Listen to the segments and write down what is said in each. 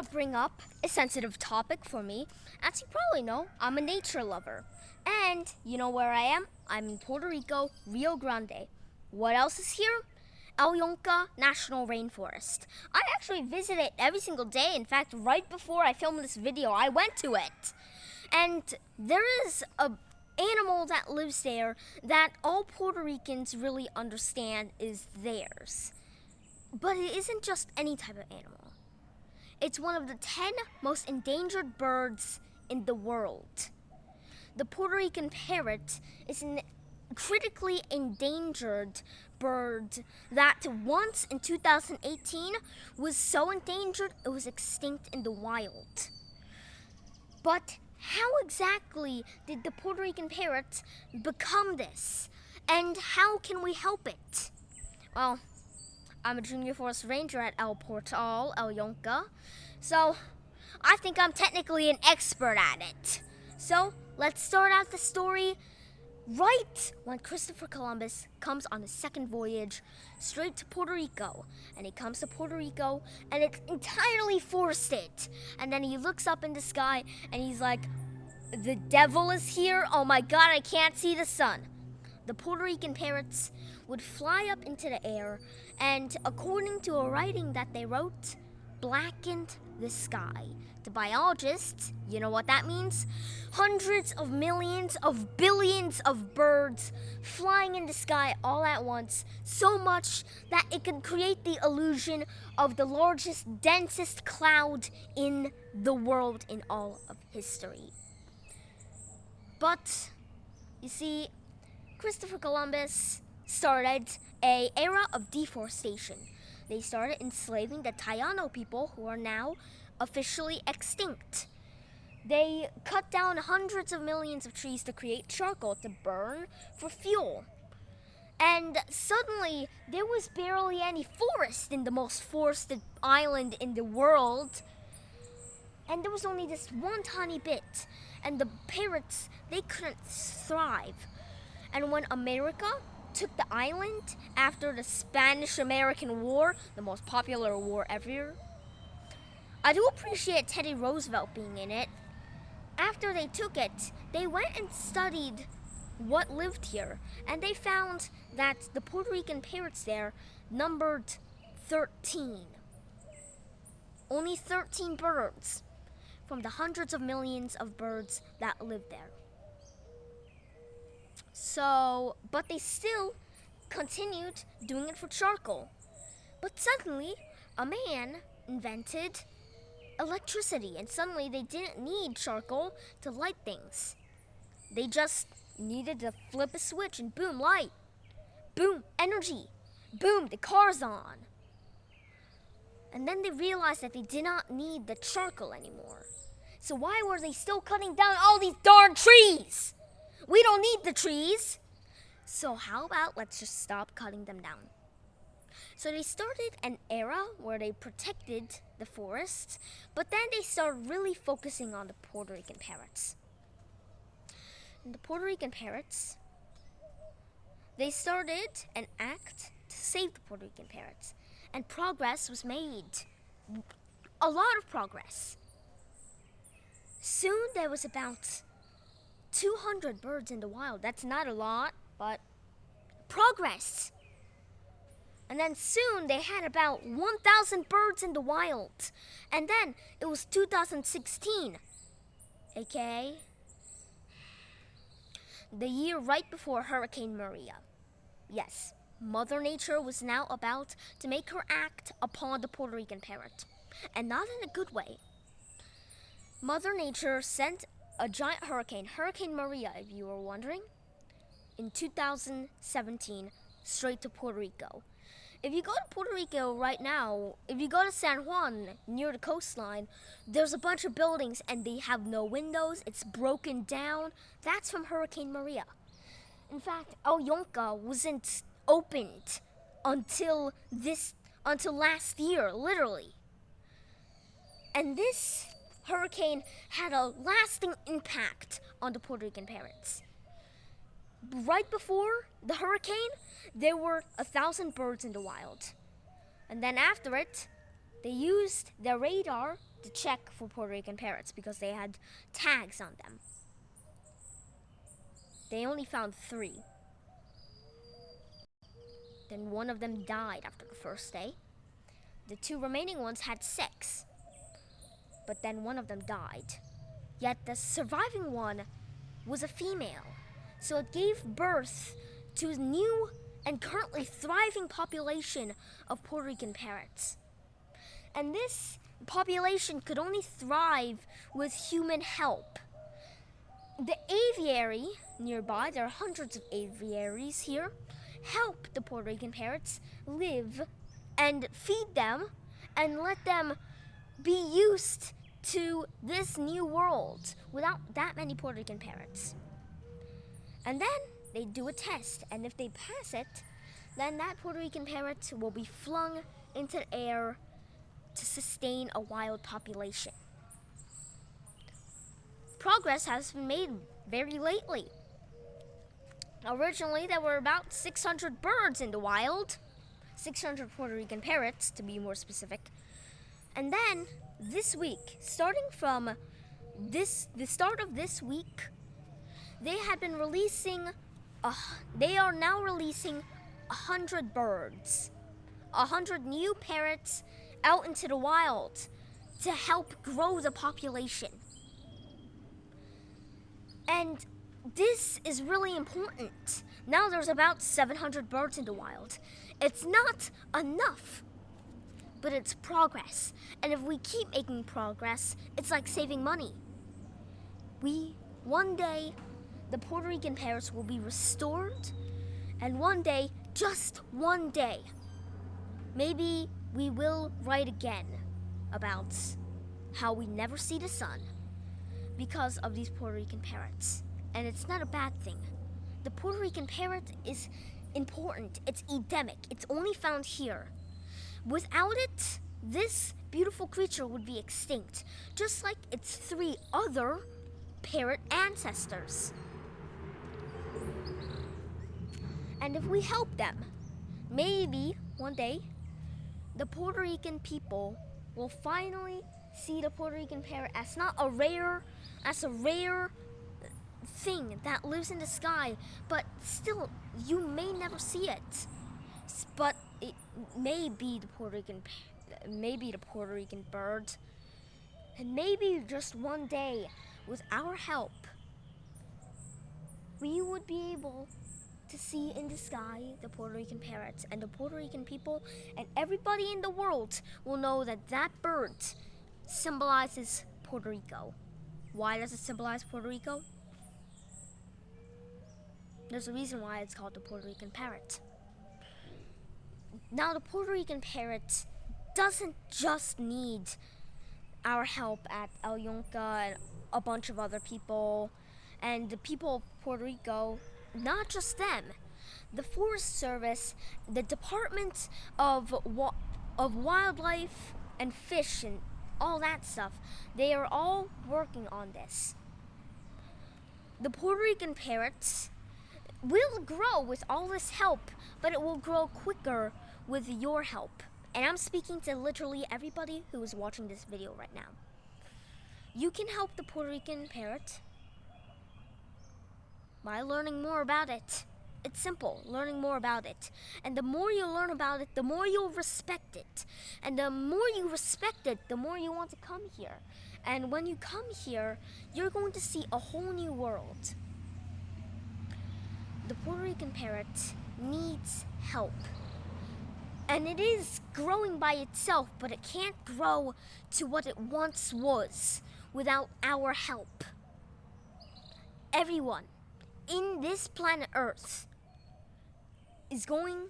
to bring up a sensitive topic for me. As you probably know, I'm a nature lover. And you know where I am? I'm in Puerto Rico, Rio Grande. What else is here? Yunque National Rainforest. I actually visit it every single day. In fact, right before I filmed this video, I went to it. And there is an animal that lives there that all Puerto Ricans really understand is theirs. But it isn't just any type of animal. It's one of the 10 most endangered birds in the world. The Puerto Rican parrot is an critically endangered bird that once in 2018 was so endangered it was extinct in the wild. But how exactly did the Puerto Rican parrot become this? And how can we help it? Well, I'm a junior forest ranger at El Portal, Yunque, so I think I'm technically an expert at it. So let's start out the story right when Christopher Columbus comes on his second voyage straight to Puerto Rico. And he comes to Puerto Rico and it's entirely forested. And then he looks up in the sky and he's like, the devil is here? Oh my God, I can't see the sun. The Puerto Rican parrots would fly up into the air and, according to a writing that they wrote, blackened the sky. To biologists, you know what that means? Hundreds of millions of billions of birds flying in the sky all at once, so much that it can create the illusion of the largest, densest cloud in the world in all of history. But, you see, Christopher Columbus started an era of deforestation. They started enslaving the Taino people who are now officially extinct. They cut down hundreds of millions of trees to create charcoal to burn for fuel. And suddenly, there was barely any forest in the most forested island in the world. And there was only this one tiny bit. And the parrots, they couldn't thrive. And when America took the island after the Spanish-American War, the most popular war ever, I do appreciate Teddy Roosevelt being in it. After they took it, they went and studied what lived here, and they found that the Puerto Rican parrots there numbered 13. Only 13 birds from the hundreds of millions of birds that live there. So, but they still continued doing it for charcoal. But suddenly, a man invented electricity, and suddenly they didn't need charcoal to light things. They just needed to flip a switch and boom, light. Boom, energy. Boom, the car's on. And then they realized that they did not need the charcoal anymore. So why were they still cutting down all these darn trees? We don't need the trees. So how about let's just stop cutting them down? So they started an era where they protected the forests, but then they started really focusing on the Puerto Rican parrots. And the Puerto Rican parrots, they started an act to save the Puerto Rican parrots. And progress was made. A lot of progress. Soon there was about 200 birds in the wild. That's not a lot, but progress. And then soon they had about 1,000 birds in the wild. And then it was 2016, aka the year right before Hurricane Maria. Yes, Mother Nature was now about to make her act upon the Puerto Rican parrot. And not in a good way. Mother Nature sent a giant hurricane, Hurricane Maria, if you were wondering, in 2017, straight to Puerto Rico. If you go to Puerto Rico right now, if you go to San Juan, near the coastline, there's a bunch of buildings and they have no windows, it's broken down. That's from Hurricane Maria. In fact, Yunque wasn't opened until last year, literally. And this hurricane had a lasting impact on the Puerto Rican parrots. Right before the hurricane, there were 1,000 birds in the wild. And then after it, they used their radar to check for Puerto Rican parrots because they had tags on them. They only found 3. Then one of them died after the first day. The 2 remaining ones had 6. But then one of them died. Yet the surviving one was a female. So it gave birth to a new and currently thriving population of Puerto Rican parrots. And this population could only thrive with human help. The aviary nearby, there are hundreds of aviaries here, help the Puerto Rican parrots live and feed them and let them be used to this new world without that many Puerto Rican parrots. And then they do a test, and if they pass it, then that Puerto Rican parrot will be flung into the air to sustain a wild population. Progress has been made very lately. Originally, there were about 600 birds in the wild, 600 Puerto Rican parrots to be more specific. And then this week, starting from the start of this week, they are now releasing 100 birds, 100 new parrots out into the wild to help grow the population. And this is really important. Now there's about 700 birds in the wild. It's not enough, but it's progress. And if we keep making progress, it's like saving money. One day, the Puerto Rican parrots will be restored, and one day, just one day, maybe we will write again about how we never see the sun because of these Puerto Rican parrots. And it's not a bad thing. The Puerto Rican parrot is important. It's endemic. It's only found here. Without it, this beautiful creature would be extinct, just like its 3 other parrot ancestors. And if we help them, maybe one day the Puerto Rican people will finally see the Puerto Rican parrot as a rare thing that lives in the sky, but still you may never see it. But it may be the Puerto Rican bird, and maybe just one day, with our help, we would be able to see in the sky the Puerto Rican parrots, and the Puerto Rican people and everybody in the world will know that that bird symbolizes Puerto Rico. Why does it symbolize Puerto Rico? There's a reason why it's called the Puerto Rican parrot. Now, the Puerto Rican parrot doesn't just need our help at Yunque and a bunch of other people, and the people of Puerto Rico, not just them. The Forest Service, the Department of Wildlife and Fish and all that stuff, they are all working on this. The Puerto Rican parrots will grow with all this help, but it will grow quicker with your help. And I'm speaking to literally everybody who is watching this video right now. You can help the Puerto Rican parrot by learning more about it. It's simple, learning more about it. And the more you learn about it, the more you'll respect it. And the more you respect it, the more you want to come here. And when you come here, you're going to see a whole new world. The Puerto Rican parrot needs help. And it is growing by itself, but it can't grow to what it once was without our help. Everyone in this planet Earth is going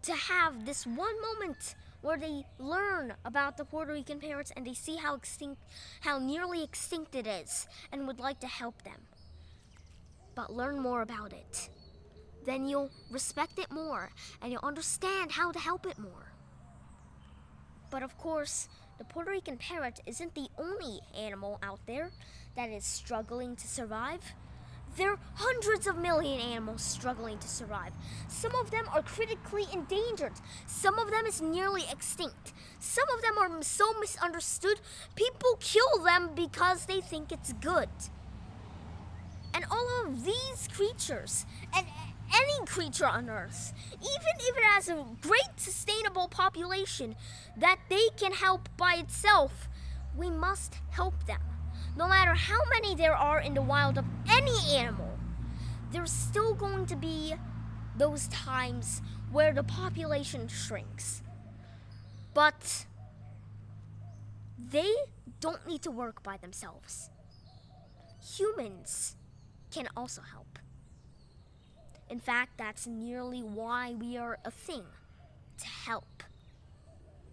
to have this one moment where they learn about the Puerto Rican parrots and they see how nearly extinct it is and would like to help them. But learn more about it. Then you'll respect it more and you'll understand how to help it more. But of course, the Puerto Rican parrot isn't the only animal out there that is struggling to survive. There are hundreds of million animals struggling to survive. Some of them are critically endangered. Some of them is nearly extinct. Some of them are so misunderstood, people kill them because they think it's good. And all of these creatures, and any creature on Earth, even if it has a great sustainable population that they can help by itself, we must help them. No matter how many there are in the wild of any animal, there's still going to be those times where the population shrinks. But they don't need to work by themselves. Humans can also help. In fact, that's nearly why we are a thing, to help.